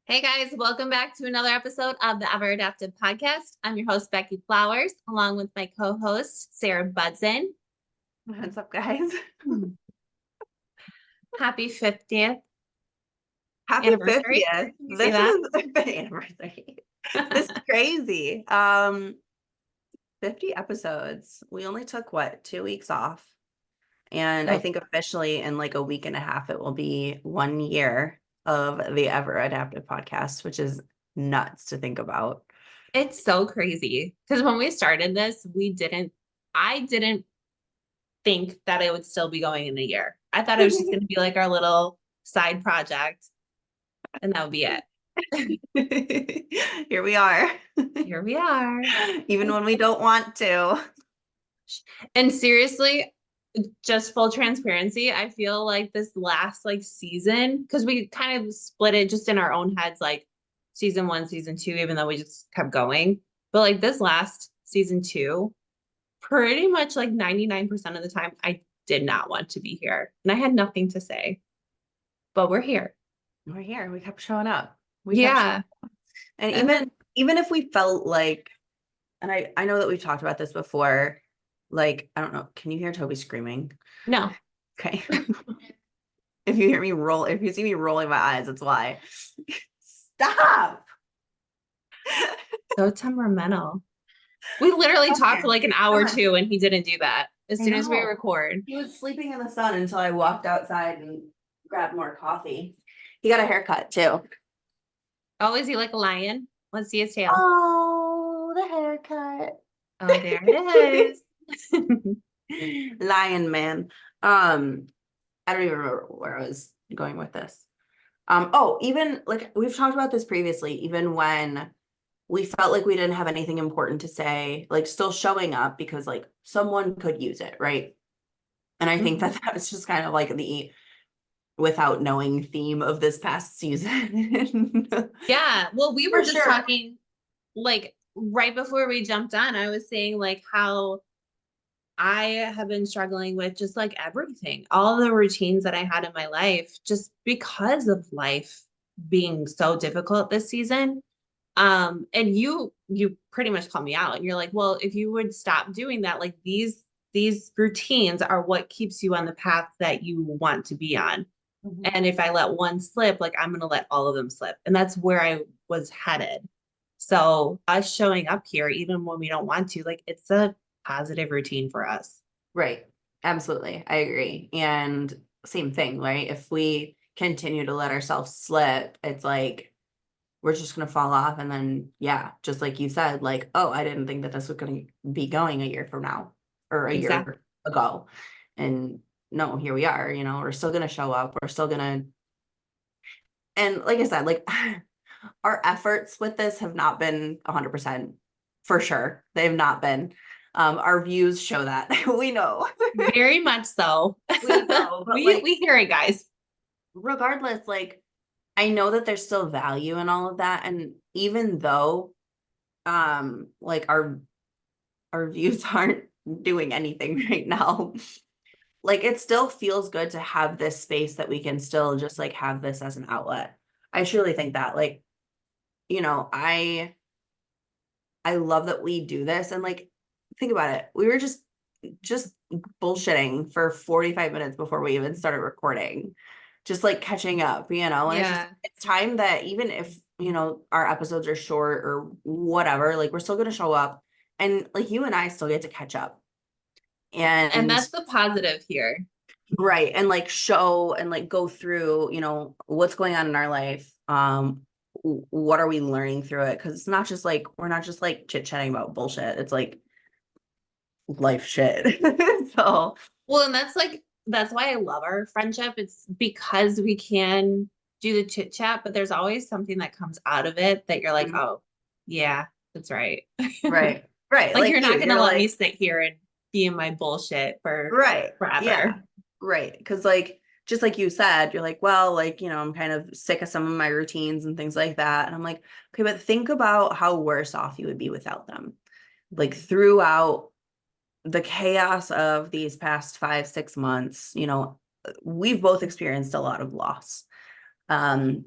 Hey guys, welcome back to another episode of the Ever Adaptive Podcast. I'm your host, Becky Flowers, along with my co-host, Sarah Budson. What's up, guys? Happy 50th Happy anniversary. 50th. Can you say This that? is the anniversary. This is crazy. 50 episodes. We only took 2 weeks off. And I Oh, think officially in like a week and a half, it will be 1 year of the Ever Adaptive Podcast, which is nuts to think about. it's so crazy. Because when we started this, I didn't think that it would still be going in a year. I thought it was just going to be like our little side project, and that would be it. Here we are. Here we are. Even when we don't want to. And seriously, just full transparency, I feel like this last season, because we kind of split it just in our own heads, like season one, season two, even though we just kept going. But like this last season two, pretty much like 99% of the time, I did not want to be here. And I had nothing to say. But we're here. We're here. We kept showing up. Yeah. And And then even if we felt like, and I know that we've talked about this before, like, I don't know, can you hear Toby screaming? no. Okay. If you see me rolling my eyes, that's why. Stop. So temperamental. We literally talked for like an hour or two and he didn't do that as I soon as we know. record. He was sleeping in the sun until I walked outside and grabbed more coffee. He got a haircut too. Oh, is he like a lion? Let's see his tail. Oh, the haircut. Oh, there it is. Lion man. I don't even remember where I was going with this. Even like we've talked about this previously, even when we felt like we didn't have anything important to say, like still showing up because like someone could use it, right? And I think that that's just kind of like the without knowing theme of this past season. Yeah. Well, we were For just sure. talking like right before we jumped on. I was saying like how I have been struggling with just like everything, all the routines that I had in my life, just because of life being so difficult this season. And you pretty much called me out and you're like, well, if you would stop doing that, like these routines are what keeps you on the path that you want to be on. Mhm. And if I let one slip, like I'm going to let all of them slip. And that's where I was headed. So us showing up here, even when we don't want to, like it's a positive routine for us. Right. Absolutely. I agree. And same thing, right? If we continue to let ourselves slip, it's like we're just going to fall off. And then, yeah, just like you said, like, oh, I didn't think that this was going to be going a year from now or a Exactly. year ago. And no, here we are, we're still going to show up. We're still going to, and like I said, like our efforts with this have not been 100% for sure. They've not been. Our views show that. We know. Very much so. We know, but We hear it, guys. regardless, like I know that there's still value in all of that. And even though like our views aren't doing anything right now, like it still feels good to have this space that we can still just like have this as an outlet. I truly think that like, you know, I love that we do this. And like think about it. We were just bullshitting for 45 minutes before we even started recording. Just like catching up, and Yeah. it's time that even if, our episodes are short or whatever, like we're still going to show up and like you and I still get to catch up And and that's the positive here. right. And like show and like go through, what's going on in our life. What are we learning through it? Cause it's not just like, we're not just like chit chatting about bullshit. It's like life shit. So Well, and that's why I love our friendship. It's because we can do the chit chat, but there's always something that comes out of it that you're like, mhm. oh, yeah, that's right. Right. Right. Like Like you're not gonna you're let me like, sit here and be in my bullshit for right. Yeah. forever. Right. Cause like, just like you said, you're like, well, like, I'm kind of sick of some of my routines and things like that. And I'm like, okay, but think about how worse off you would be without them. Like throughout the chaos of these past 5, 6 months, we've both experienced a lot of loss. Um,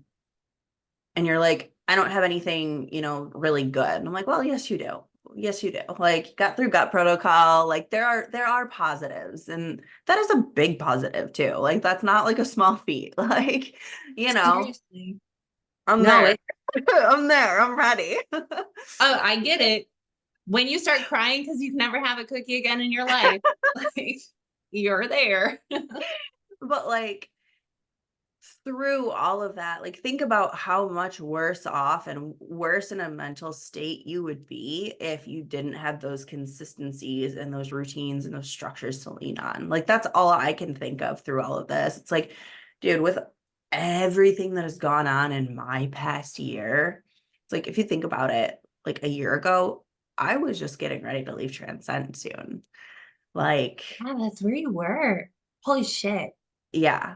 and you're like, I don't have anything, really good. And I'm like, well, yes, you do. Yes, you do. Like, got through gut protocol. Like, there are positives, and that is a big positive too. Like, that's not like a small feat. Like, you know, Seriously. I'm No, there. it I'm there. I'm ready. oh, I get it. When you start crying because you can never have a cookie again in your life, like you're there. But like, through all of that, like think about how much worse off and worse in a mental state you would be if you didn't have those consistencies and those routines and those structures to lean on. Like that's all I can think of through all of this. It's like, dude, with everything that has gone on in my past year, it's like if you think about it, like a year ago, I was just getting ready to leave Transcend soon. Like, Ah, that's where you were. Holy shit. yeah.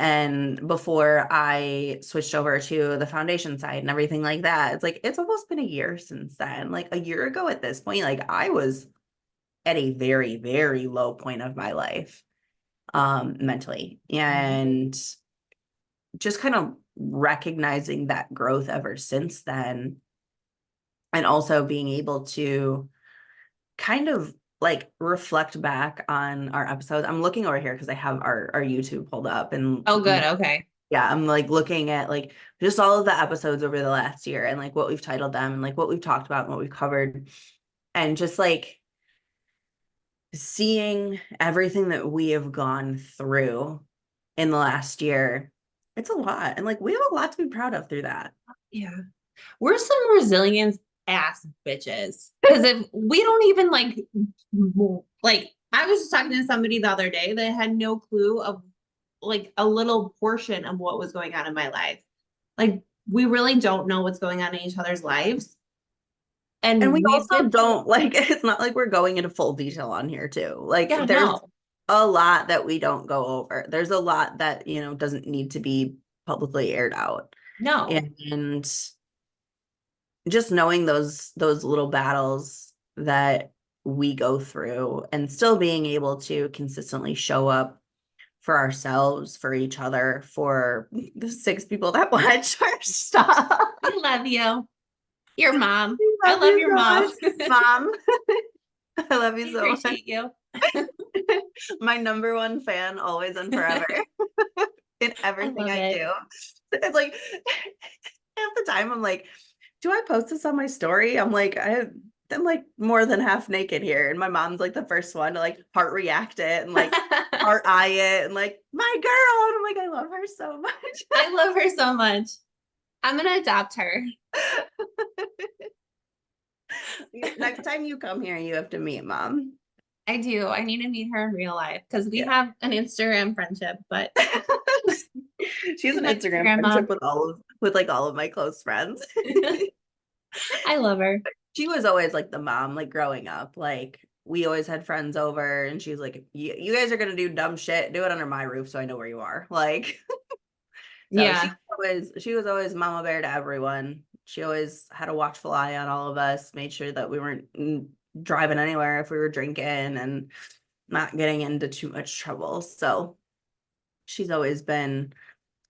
And before I switched over to the foundation side and everything like that, it's like it's almost been a year since then. Like a year ago at this point, like I was at a very, very low point of my life, mentally. And just kind of recognizing that growth ever since then, and also being able to kind of like reflect back on our episodes. I'm looking over here because I have our YouTube pulled up, and Oh, good. Okay. yeah, I'm like looking at like just all of the episodes over the last year and like what we've titled them and like what we've talked about and what we've covered, and just like seeing everything that we have gone through in the last year. It's a lot, and like we have a lot to be proud of through that. Yeah. We're some resilient ass bitches. Because if we don't even like, I was just talking to somebody the other day that had no clue of like a little portion of what was going on in my life. Like, we really don't know what's going on in each other's lives. And we And we've also been, don't like it's not like we're going into full detail on here too. Like yeah, there's no, a lot that we don't go over. There's a lot that, doesn't need to be publicly aired out. no, And just knowing those little battles that we go through and still being able to consistently show up for ourselves, for each other, for the 6 people that watch our stuff. we love you. Your mom. We I love love you your so much, mom. Mom. I love I you so much. appreciate you. My number one fan, always and forever, in I everything love I it. do. It's like half the time I'm like, do I post this on my story? I'm like more than half naked here. And my mom's like the first one to like heart react it and like heart eye it and like my girl. And I'm like, I love her so much. I love her so much. I'm gonna adopt her. Next time you come here, you have to meet mom. I do. I need to meet her in real life because we Yeah. have an Instagram friendship, but She has she's an my Instagram Instagram friendship mom. with like all of my close friends. I love her. She was always like the mom, like growing up. Like we always had friends over, and she's like, you guys are gonna do dumb shit, do it under my roof so I know where you are." Like, so Yeah. she was always mama bear to everyone. She always had a watchful eye on all of us, made sure that we weren't driving anywhere if we were drinking and not getting into too much trouble. So she's always been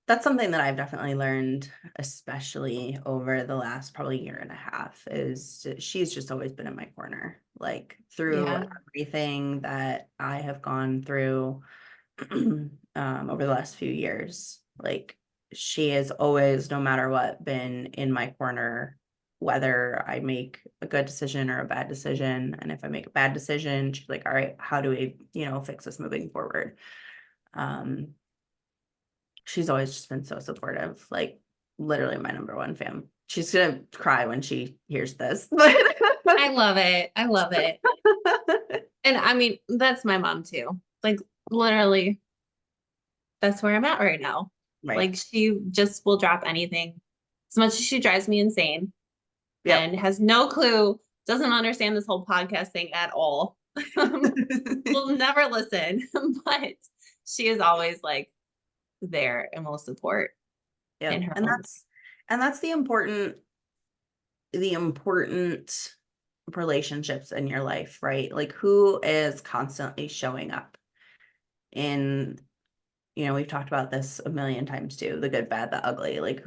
that's something that I've definitely learned, especially over the last probably year and a half, is she's just always been in my corner, like through Yeah. everything that I have gone through over the last few years. Like she has always, no matter what, been in my corner, whether I make a good decision or a bad decision. And if I make a bad decision, she's like, all right, how do we, fix this moving forward? Um, she's always just been so supportive, like literally my number one fan. She's gonna cry when she hears this. I love it. I love it. And I mean, that's my mom too. Like literally, that's where I'm at right now. Right. Like she just will drop anything. As much as she drives me insane Yep. and has no clue, doesn't understand this whole podcast thing at all. Will never listen, but she is always like there and will support in Yep. her And own. that's the important relationships in your life, right? Like who is constantly showing up in, we've talked about this a million times too, the good, bad, the ugly. Like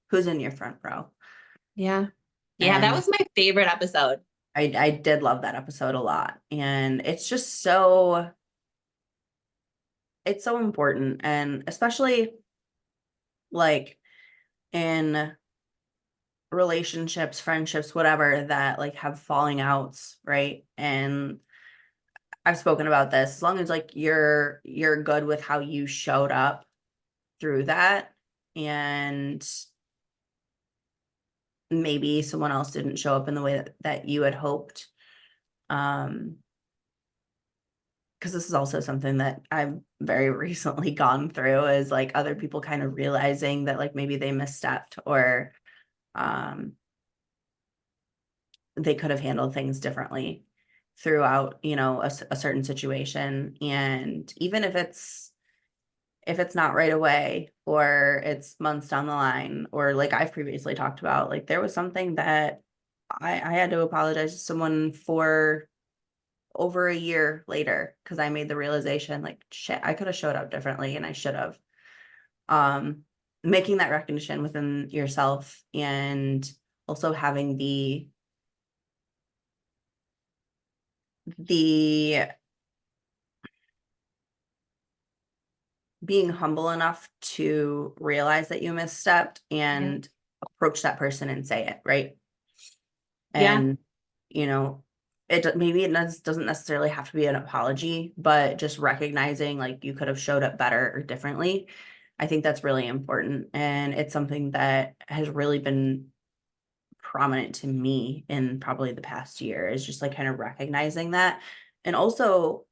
who's in your front row. Yeah. Yeah, that And was my favorite episode. I did love that episode a lot. And it's just so, it's so important. And especially like in relationships, friendships, whatever, that like have falling outs, right? And I've spoken about this. As long as like you're good with how you showed up through that, and maybe someone else didn't show up in the way that you had hoped. Um, because this is also something that I've very recently gone through, is like other people kind of realizing that like maybe they misstepped, or um they could have handled things differently throughout, a certain situation. And even if it's not right away, or it's months down the line, or like I've previously talked about, like there was something that I had to apologize to someone for over a year later, because I made the realization like, shit, I could have showed up differently, and I should have. Um, Making that recognition within yourself, and also having the being humble enough to realize that you misstepped Yeah. and approach that person and say it, right? Yeah. And, you know, maybe doesn't necessarily have to be an apology, but just recognizing like you could have showed up better or differently. I think that's really important. And it's something that has really been prominent to me in probably the past year, is just like kind of recognizing that. And also,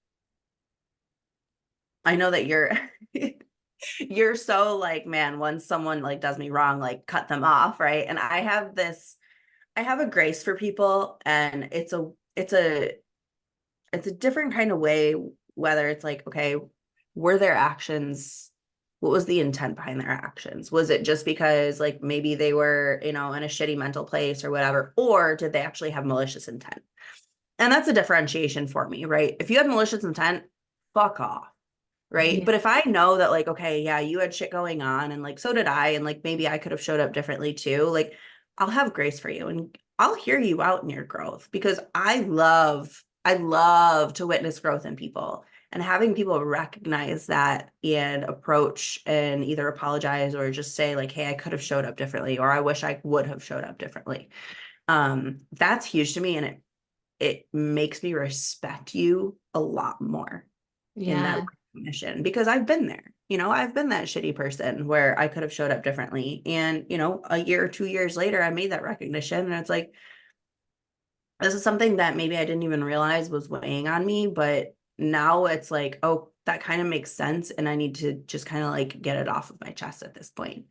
I know that you're you're so like, man, once someone like does me wrong, like cut them off, right? And I have a grace for people, and it's a different kind of way, whether it's like, okay, were their actions, what was the intent behind their actions? Was it just because like maybe they were, in a shitty mental place or whatever, or did they actually have malicious intent? And that's a differentiation for me, right? If you have malicious intent, fuck off. Right. Yeah. But if I know that, like, okay, yeah, you had shit going on, and like, so did I, and like, maybe I could have showed up differently too, like, I'll have grace for you, and I'll hear you out in your growth, because I love to witness growth in people, and having people recognize that and approach and either apologize or just say, like, hey, I could have showed up differently, or I wish I would have showed up differently. That's huge to me. And it makes me respect you a lot more in that Yeah. recognition, because I've been there. I've been that shitty person where I could have showed up differently. And, a year or 2 years later, I made that recognition, and it's like, this is something that maybe I didn't even realize was weighing on me, but now it's like, oh, that kind of makes sense. And I need to just kind of like get it off of my chest at this point.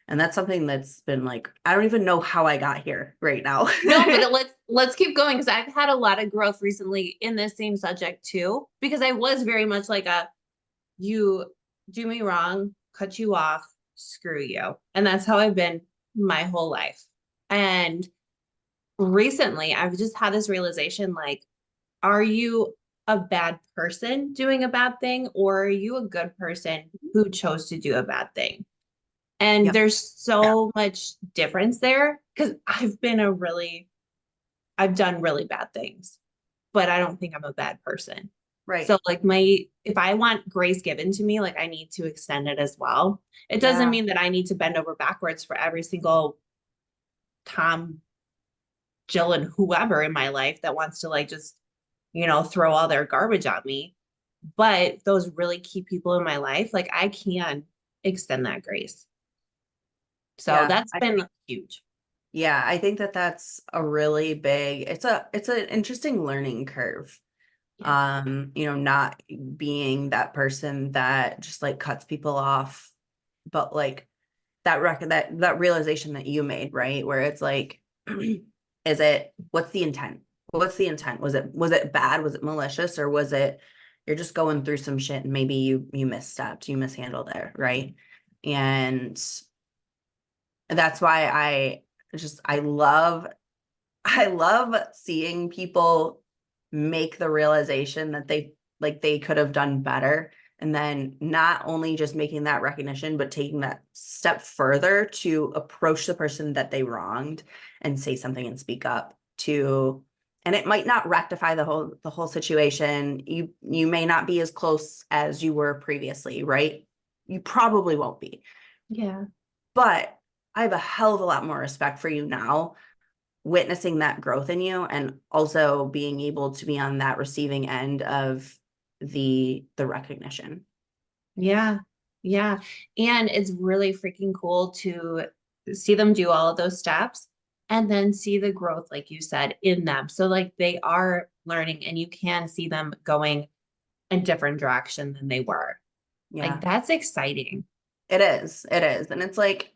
And that's something that's been like, I don't even know how I got here right now. No, but let's keep going, because I've had a lot of growth recently in this same subject too. Because I was very much like a, you do me wrong, cut you off, screw you. And that's how I've been my whole life. And recently I've just had this realization, like, are you a bad person doing a bad thing, or are you a good person who chose to do a bad thing? And Yep. there's so much difference there, because I've done really bad things, but I don't think I'm a bad person. Right. So like if I want grace given to me, like I need to extend it as well. It doesn't Yeah. mean that I need to bend over backwards for every single Tom, Jill, and whoever in my life that wants to like just, throw all their garbage at me. But those really key people in my life, like I can extend that grace. So Yeah. that's been huge. Yeah, I think that that's a really big, it's an interesting learning curve. Yeah. Not being that person that just like cuts people off, but like that realization that you made, right? Where it's like, what's the intent? What's the intent? Was it bad? Was it malicious? Or was it, you're just going through some shit, and maybe you misstepped, you mishandled it, right? And that's why I love seeing people make the realization that they could have done better, And then not only just making that recognition, but taking that step further to approach the person that they wronged and say something and speak up to, and it might not rectify the whole situation. You may not be as close as you were previously, right? You probably won't be. Yeah. But I have a hell of a lot more respect for you now, witnessing that growth in you and also being able to be on that receiving end of the recognition. Yeah. Yeah. And it's really freaking cool to see them do all of those steps and then see the growth, like you said, in them. So, like, they are learning and you can see them going a different direction than they were. Like, Yeah, that's exciting. it is. It is. And it's like,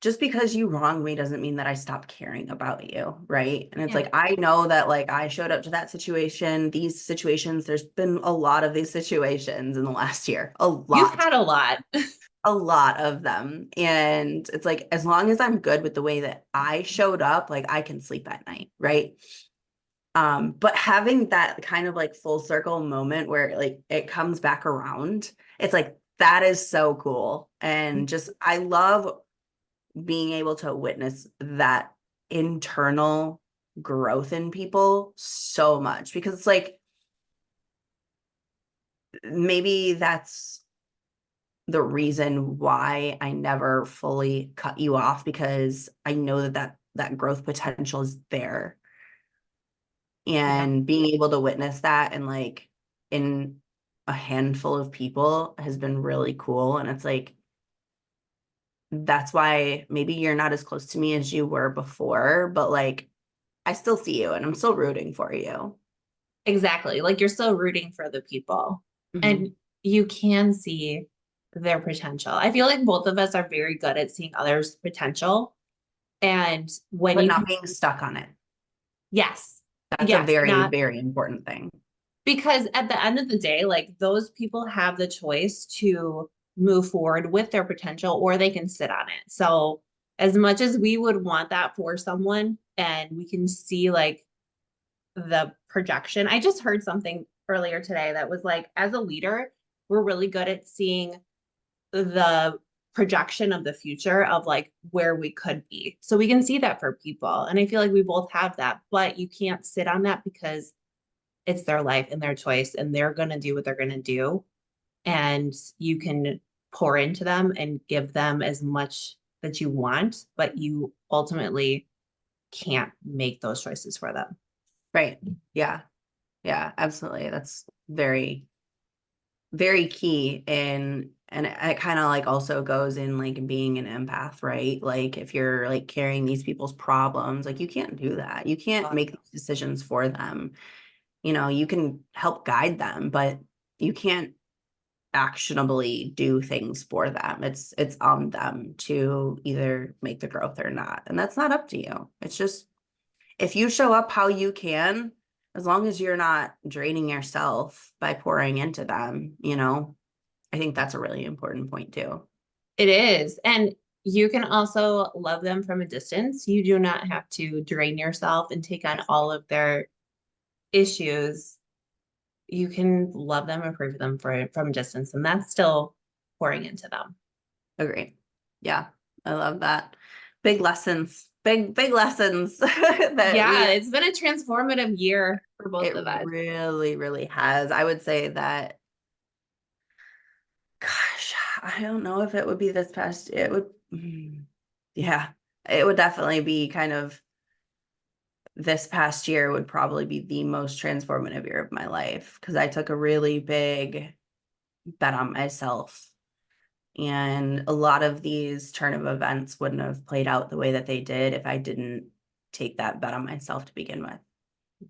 just because you wronged me doesn't mean that I stopped caring about you, right? And it's Yeah. like, I know that like I showed up to that situation, these situations, there's been a lot of these situations in the last year, You've had a lot. a lot of them. And it's like, as long as I'm good with the way that I showed up, like I can sleep at night, right? But having that kind of like full circle moment where like it comes back around, it's like that is so cool. And just I love being able to witness that internal growth in people so much because it's like maybe that's the reason why I never fully cut you off because I know that growth potential is there. Yeah. And being able to witness that and like in a handful of people has been really cool. And it's like that's why maybe you're not as close to me as you were before, but like I still see you and I'm still rooting for you. Exactly. Like, you're still rooting for the people and Mhm. you can see their potential. I feel like both of us are very good at seeing others' potential. And when But you not can, being stuck on it. yes, That's a yes, very, not very important thing. because at the end of the day, like, those people have the choice to move forward with their potential or they can sit on it. So, as much as we would want that for someone, and we can see like the projection. I just heard something earlier today that was like, as a leader, we're really good at seeing the projection of the future of like where we could be. So we can see that for people. And I feel like we both have that, but you can't sit on that because it's their life and their choice and they're going to do what they're going to do. And you can pour into them and give them as much that you want, but you ultimately can't make those choices for them. Right. Yeah. Yeah, absolutely. That's very, very key in and it kind of like also goes in like being an empath, right? Like if you're like carrying these people's problems, like you can't do that. You can't God, make no. these decisions for them. You know, you can help guide them, but you can't actionably do things for them. It's on them to either make the growth or not. And that's not up to you. It's just if you show up how you can, as long as you're not draining yourself by pouring into them, you know, I think that's a really important point too. It is. And you can also love them from a distance. You do not have to drain yourself and take on Yes. all of their issues. You can love them and approve them from a distance, and that's still pouring into them. Agree. Yeah, I love that. Big lessons, big lessons that Yeah, we it's been a transformative year for both it of us. really, really has. I would say that gosh, I don't know if it would be this past, it would, yeah, it would definitely be kind of this past year would probably be the most transformative year of my life because I took a really big bet on myself. And a lot of these turn of events wouldn't have played out the way that they did if I didn't take that bet on myself to begin with.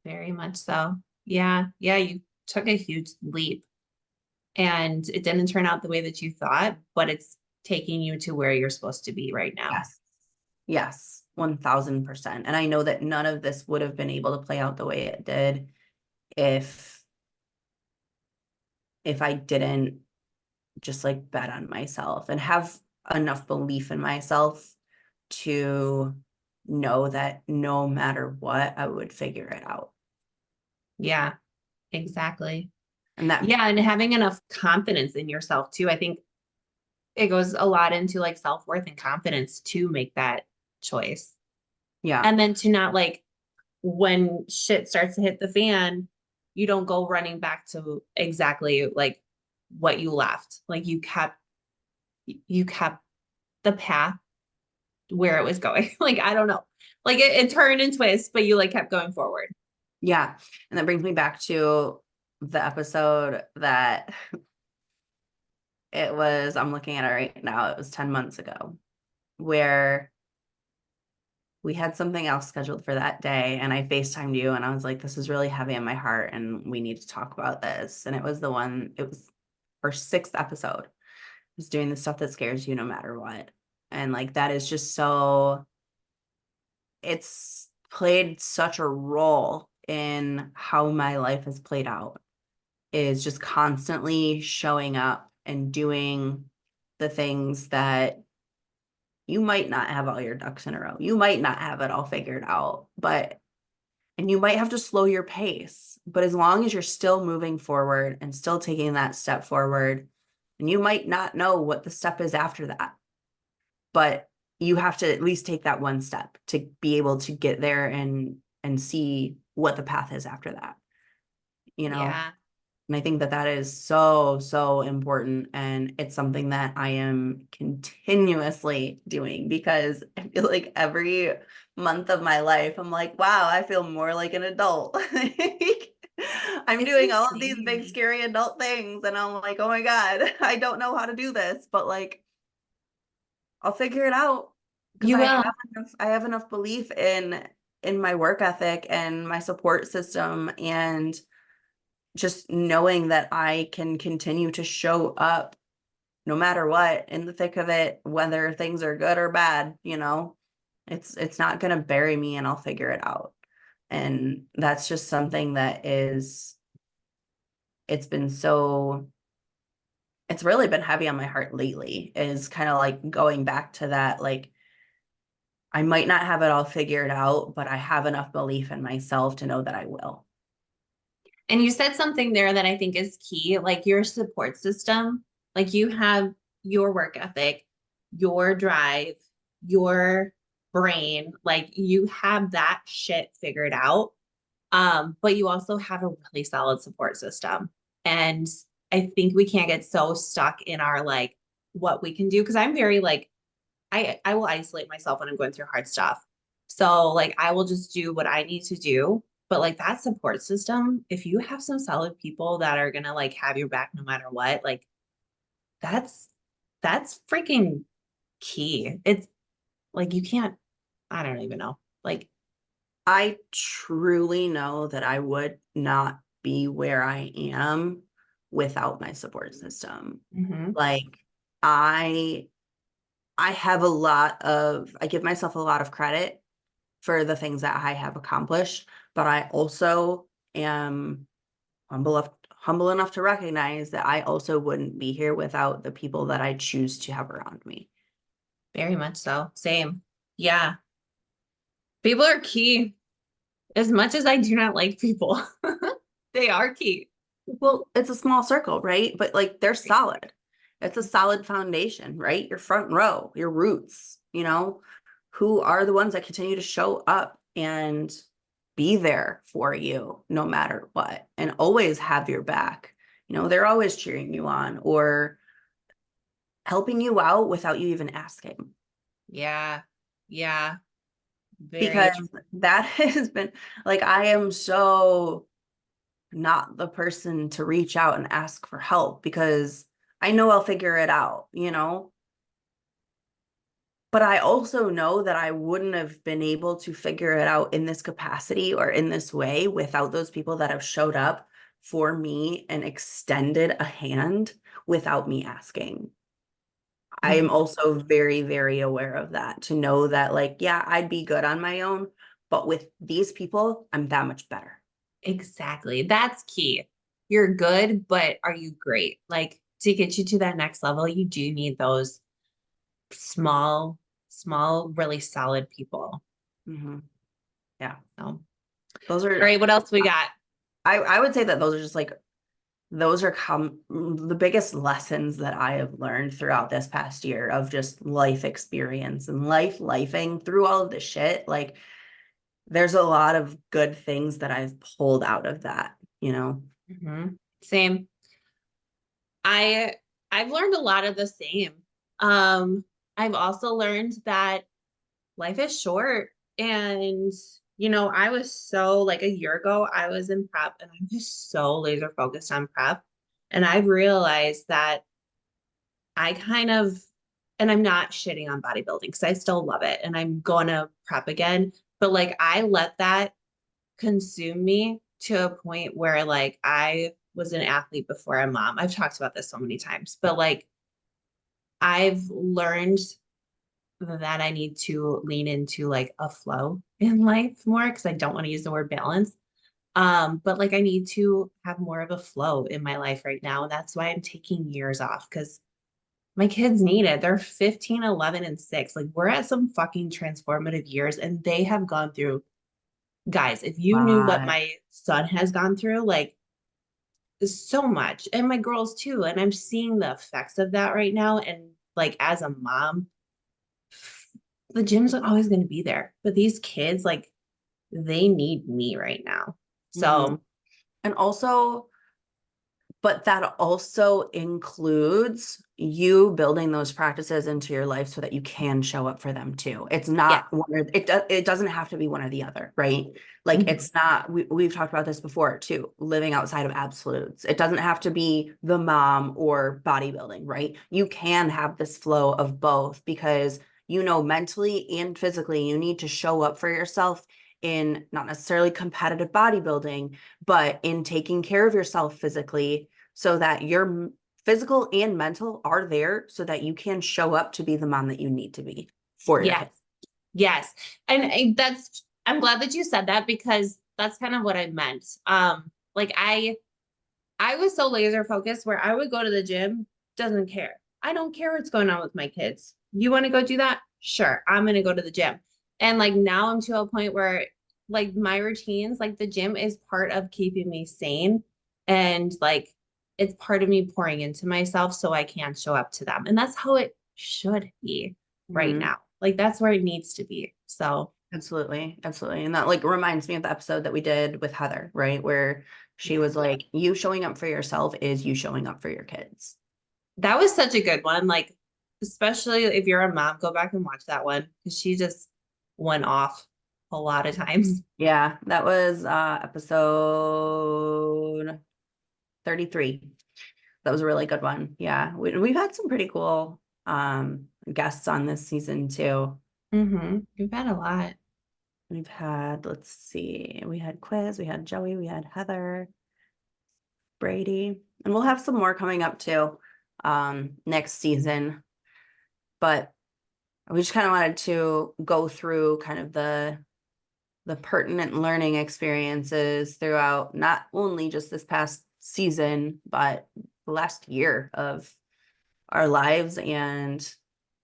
Very much so. Yeah, yeah, you took a huge leap and it didn't turn out the way that you thought, but it's taking you to where you're supposed to be right now. Yes. Yes, 1000%. And I know that none of this would have been able to play out the way it did if I didn't just like bet on myself and have enough belief in myself to know that no matter what, I would figure it out. Yeah, exactly. And that, Yeah, and having enough confidence in yourself too. I think it goes a lot into like self-worth and confidence to make that choice. yeah, And then to not like when shit starts to hit the fan, you don't go running back to exactly like what you left. Like you kept the path where it was going. Like I don't know. Like it turned and twist, but you like kept going forward. yeah. And that brings me back to the episode that it was, I'm looking at it right now, it was 10 months ago, where we had something else scheduled for that day. And I FaceTimed you and I was like, this is really heavy on my heart and we need to talk about this. And it was it was our sixth episode. It was doing the stuff that scares you no matter what. And like that is just so, it's played such a role in how my life has played out, is just constantly showing up and doing the things that you might not have all your ducks in a row. You might not have it all figured out, and you might have to slow your pace. But as long as you're still moving forward and still taking that step forward, and you might not know what the step is after that, but you have to at least take that one step to be able to get there and see what the path is after that, you know? Yeah. And I think that that is so, so important. And it's something that I am continuously doing because I feel like every month of my life, I'm like, wow, I feel more like an adult. I'm It's doing all of these big, insane. scary adult things. And I'm like, oh my God, I don't know how to do this, but like, I'll figure it out because You will. I have enough belief in my work ethic and my support system and just knowing that I can continue to show up no matter what in the thick of it, whether things are good or bad, it's not going to bury me and I'll figure it out. And that's just something that it's been so, it's really been heavy on my heart lately, is kind of like going back to that, like, I might not have it all figured out, but I have enough belief in myself to know that I will. And you said something there that I think is key, like your support system. Like you have your work ethic, your drive, your brain, like you have that shit figured out. But you also have a really solid support system. And I think we can't get so stuck in our like what we can do. Cause I'm very like, I will isolate myself when I'm going through hard stuff. So like I will just do what I need to do. But like that support system, if you have some solid people that are gonna like have your back no matter what, like that's that's freaking key. It's like you can't, I don't even know. Like, I truly know that I would not be where I am without my support system. mhm. Like I I have a lot of, I give myself a lot of credit for the things that I have accomplished, but I also am humble enough to recognize that I also wouldn't be here without the people that I choose to have around me. Very much so. Same. Yeah. People are key. As much as I do not like people, they are key. Well, it's a small circle, right? But like they're Right. solid. It's a solid foundation, right? Your front row, your roots, who are the ones that continue to show up and be there for you no matter what and always have your back. They're always cheering you on or helping you out without you even asking. Yeah. Yeah. Very Because true. that has been like, I am so not the person to reach out and ask for help because I know I'll figure it out. But I also know that I wouldn't have been able to figure it out in this capacity or in this way without those people that have showed up for me and extended a hand without me asking. I am Mhm. also very, very aware of that, to know that, like, yeah, I'd be good on my own, but with these people, I'm that much better. Exactly. That's key. You're good, but are you great? Like to get you to that next level, you do need those small, small, really solid people. Hmm. Yeah. So, all Those are, right, what else we got? I would say that those are just like those are the biggest lessons that I have learned throughout this past year of just life experience and lifing through all of the shit. Like there's a lot of good things that I've pulled out of that, you know? Same. I I've learned a lot of the same. Um, I've also learned that life is short, and I was so like a year ago, I was in prep and I'm just so laser focused on prep. And I've realized that I kind of, and I'm not shitting on bodybuilding because I still love it and I'm going to prep again, but like I let that consume me to a point where like I was an athlete before a mom. I've talked about this so many times, but like I've learned that I need to lean into like a flow in life more because I don't want to use the word balance. But like I need to have more of a flow in my life right now. That's why I'm taking years off because my kids need it. They're 15, 11, and 6. Like we're at some fucking transformative years and they have gone through, guys, if you knew what But my son has gone through, like so much, and my girls too. And I'm seeing the effects of that right now. And like as a mom, the gym's always going to be there, but these kids, like, they need me right now. mhm. So, And also, but that also includes you building those practices into your life so that you can show up for them too. It's yeah. not one or it doesn't have to be one or the other, right? Like Mhm. it's not we've talked about this before too, living outside of absolutes. It doesn't have to be the mom or bodybuilding, right? You can have this flow of both because mentally and physically you need to show up for yourself in not necessarily competitive bodybuilding, but in taking care of yourself physically so that your physical and mental are there so that you can show up to be the mom that you need to be for your Yes. kid. Yes. And I'm glad that you said that because that's kind of what I meant. Like I was so laser focused where I would go to the gym, doesn't care. I don't care what's going on with my kids. You want to go do that? Sure. I'm going to go to the gym. And like now I'm to a point where like my routines, like the gym is part of keeping me sane. And like it's part of me pouring into myself so I can show up to them. And that's how it should be right Mhm. now. Like that's where it needs to be. So Absolutely. Absolutely. And that like reminds me of the episode that we did with Heather, right? Where she yeah. was like, you showing up for yourself is you showing up for your kids. That was such a good one. Like, especially if you're a mom, go back and watch that one because she just went off a lot of times. Yeah, that was episode 33. That was a really good one. Yeah. We've had some pretty cool guests on this season too. You've had a lot. We've had, let's see, we had Quiz, we had Joey, we had Heather, Brady, and we'll have some more coming up too next season. But we just kind of wanted to go through kind of the pertinent learning experiences throughout not only just this past season, but the last year of our lives and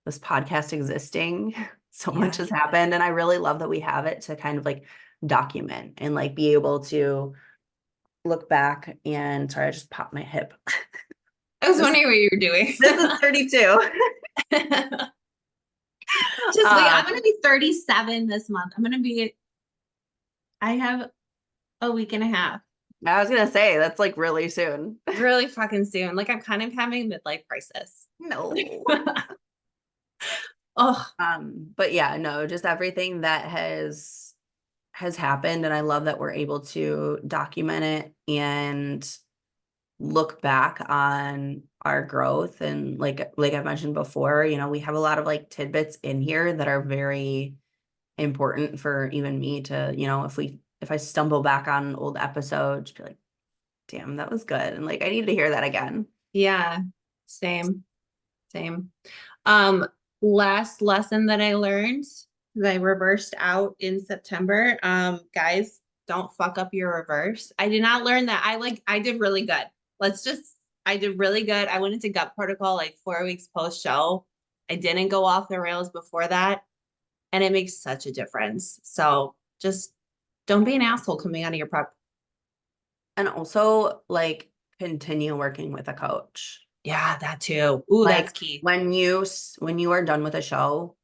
this podcast existing. So much Yeah. has happened. And I really love that we have it to kind of like document and like be able to look back and sorry, I just popped my hip. I was This wondering what you were doing. this is 32. Just wait, I'm Um, gonna be 37 this month. I have a week and a half. I was gonna say that's like really soon. Really fucking soon. Like I'm kind of having a midlife crisis. No. Oh, But yeah, no, just everything that has happened, and I love that we're able to document it and look back on our growth. And like I've mentioned before, we have a lot of like tidbits in here that are very important for even me to, if I stumble back on an old episode, just be like, damn, that was good. And like I need to hear that again. yeah. Same. Same. Um, Last lesson that I learned that I reversed out in September. Guys, don't fuck up your reverse. I did not learn that. I did really good. I did really good. I went into gut protocol like 4 weeks post show. I didn't go off the rails before that. And it makes such a difference. So just don't be an asshole coming out of your prep. And also like continue working with a coach. Yeah, that too. Ooh, that's Like key. when you are done with a show,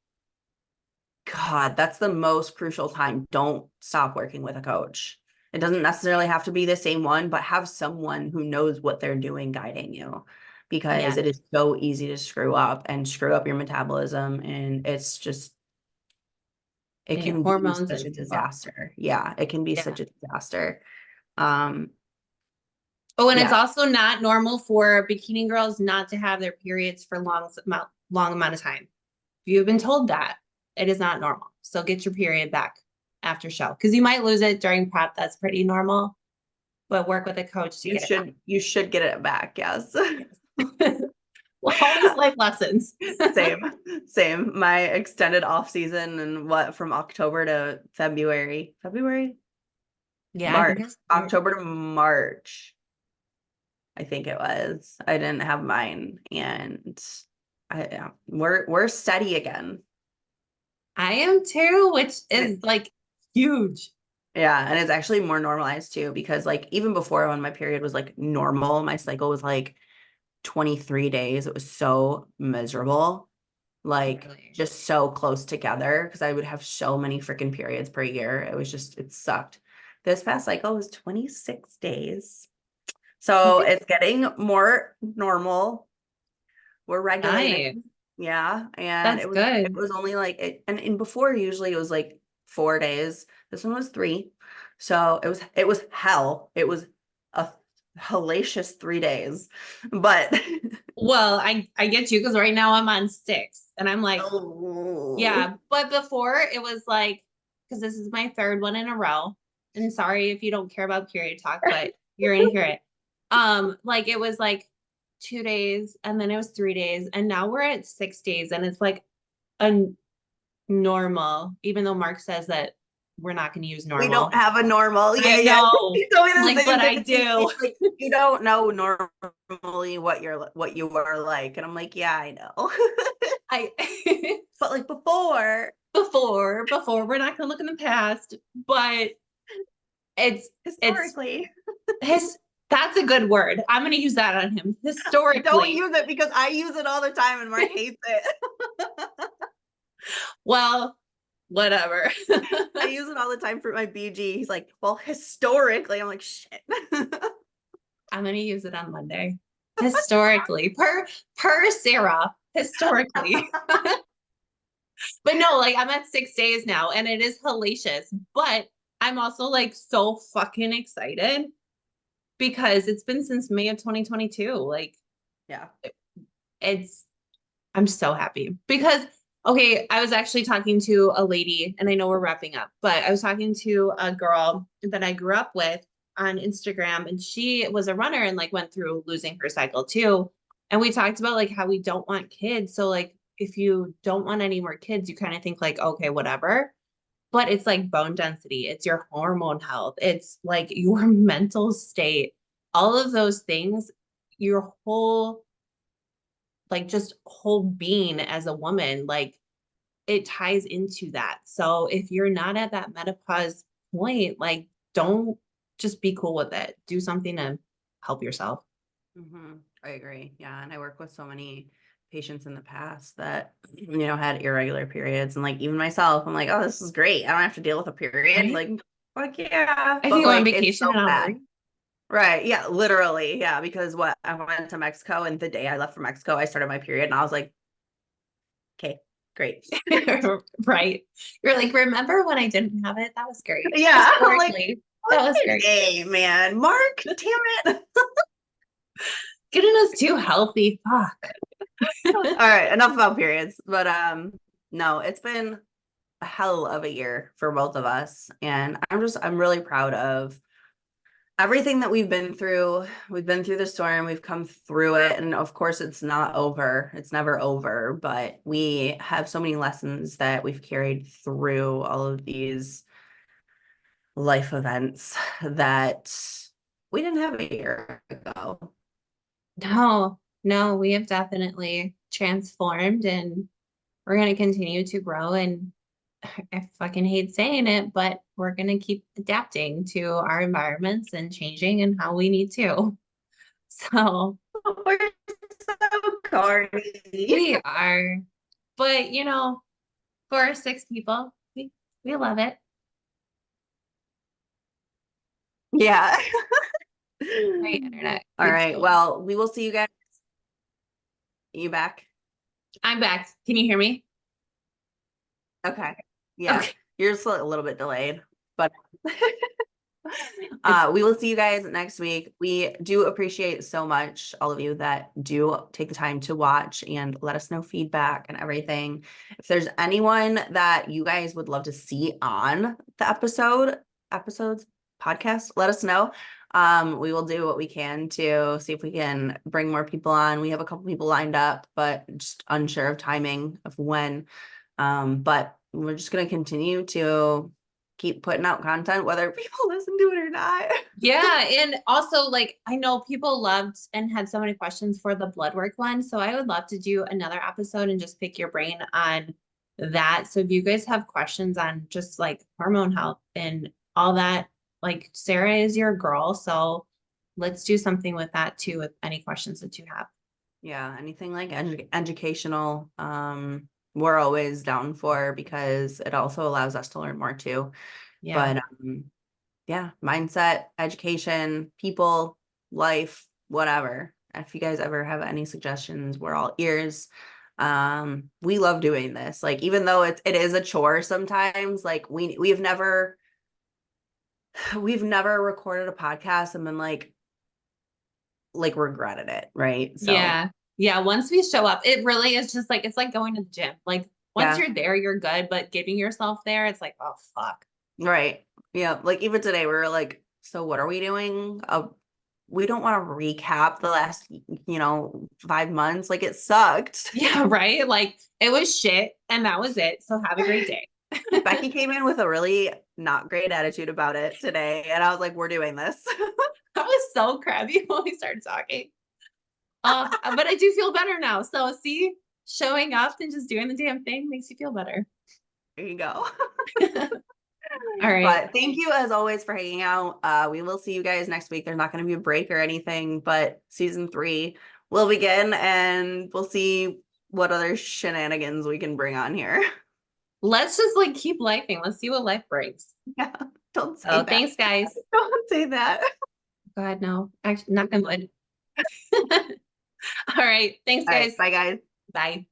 God, that's the most crucial time. Don't stop working with a coach. It doesn't necessarily have to be the same one, but have someone who knows what they're doing guiding you, because Yeah. it is so easy to screw up and screw up your metabolism. And it's just, it And your can be hormones such a and fuck. disaster. Yeah, it can be Yeah. such a disaster. Um, Oh, and it's yeah, also not normal for bikini girls not to have their periods for long amount of time. If you've been told that, it is not normal. So get your period back after show because you might lose it during prep. That's pretty normal, but work with a coach to get it back. you should get it back. Yes. Yes. Well, all these life lessons. Same, same. My extended off season and what from October to February, Yeah, I March, think it's weird. October to March, I think it was. I didn't have mine, and yeah, we're steady again. I am too, which And is like huge. yeah, and it's actually more normalized too, because like even before when my period was like normal, my cycle was like 23 days. It was so miserable. Like Really. just so close together because I would have so many freaking periods per year. It was just, it sucked. This past cycle was 26 days. So Okay. it's getting more normal. We're regulated. Nice. Yeah. And That's it good. was only like and before usually it was like 4 days. This one was 3. So it was hell. It was a hellacious 3 days. But Well, I get you because right now I'm on 6 and I'm like, oh, yeah, but before it was like, because this is my third one in a row. And sorry if you don't care about period talk, but you're gonna hear it. Like it was like 2 days and then it was 3 days, and now we're at 6 days, and it's like a normal, even though Mark says that we're not gonna use we don't normal. have a normal. I Yeah, yeah. know. You told me the Like, but same I thing. do. It's like you don't know normally what you are like. And I'm like, yeah, I know. I But like before, before we're not gonna look in the past, but it's historically. his that's a good word. I'm gonna use that on him. Don't Historically. use it because I use it all the time and Mark hates it. Well, whatever. I use it all the time for my BG. He's like, well, historically. I'm like, shit. I'm gonna use it on Monday. Historically. Per Sarah. Historically. But no, like I'm at 6 days now and it is hellacious. But I'm also like so fucking excited because it's been since May of 2022. Like Yeah. it's I'm so happy because okay, I was actually talking to a lady, and I know we're wrapping up, but I was talking to a girl that I grew up with on Instagram, and she was a runner and like went through losing her cycle too. And we talked about like how we don't want kids. So like if you don't want any more kids, you kind of think like, okay, whatever. But it's like bone density, it's your hormone health, it's like your mental state, all of those things, your whole like just whole being as a woman, like it ties into that. So if you're not at that menopause point, like don't just be cool with it. Do something to help yourself. I agree. Yeah. And I work with so many patients in the past that, had irregular periods. And like even myself, I'm like, oh, this is great. I don't have to deal with a period. Right? Like, fuck yeah. I can But go on like it's vacation so and not bad. worry. Right. Yeah. Literally. Yeah. Because what I went to Mexico and the day I left for Mexico, I started my period and I was like, okay, great. Right. You're like, remember when I didn't have it? That was great. Yeah. I'm like, Historically, that was great. hey, man, Mark, damn it. Getting us too healthy. Fuck. All right. Enough about periods. But no, it's been a hell of a year for both of us. And I'm really proud of everything that we've been through. We've been through the storm, we've come through it. And of course, it's not over, it's never over. But we have so many lessons that we've carried through all of these life events that we didn't have a year ago. No, no, we have definitely transformed and we're going to continue to grow. And I fucking hate saying it, but we're going to keep adapting to our environments and changing and how we need to. So We're so corny. we are, but for 6 people, we love it. Yeah. Great internet. All Good right. phone. Well, we will see you guys. You back? I'm back. Can you hear me? Okay. Yeah. Okay. You're just a little bit delayed, but It's we will see you guys next week. We do appreciate so much all of you that do take the time to watch and let us know feedback and everything. If there's anyone that you guys would love to see on the episodes, podcast, let us know. We will do what we can to see if we can bring more people on. We have a couple people lined up, but just unsure of timing of when. But we're just gonna continue to keep putting out content, whether people listen to it or not. Yeah, and also like I know people loved and had so many questions for the blood work one, so I would love to do another episode and just pick your brain on that. So if you guys have questions on just like hormone health and all that, like Sarah is your girl, so let's do something with that too with any questions that you have. Yeah, anything like educational, we're always down for because it also allows us to learn more too. Yeah. But yeah, mindset, education, people, life, whatever. If you guys ever have any suggestions, we're all ears. We love doing this. Like even though it is a chore sometimes, like we've never recorded a podcast and been like regretted it, right? So Yeah. Yeah. Once we show up, it really is just like it's like going to the gym. Like once yeah, you're there, you're good, but getting yourself there, it's like, oh fuck. right. Yeah, like even today we were like, so what are we doing? We don't want to recap the last, 5 months. Like it sucked. Yeah, right. Like it was shit and that was it. So have a great day. Becky came in with a really not great attitude about it today, and I was like, we're doing this. I was so crabby when we started talking. But I do feel better now. So see, showing up and just doing the damn thing makes you feel better. There you go. All right. But thank you as always for hanging out. We will see you guys next week. There's not going to be a break or anything, but season 3 will begin, and we'll see what other shenanigans we can bring on here. Let's just like keep lifing. Let's see what life brings. Yeah, don't say So that. thanks, guys. Don't say that. God, no. Actually, knock on wood. All right. Thanks, All right, guys. bye guys. Bye.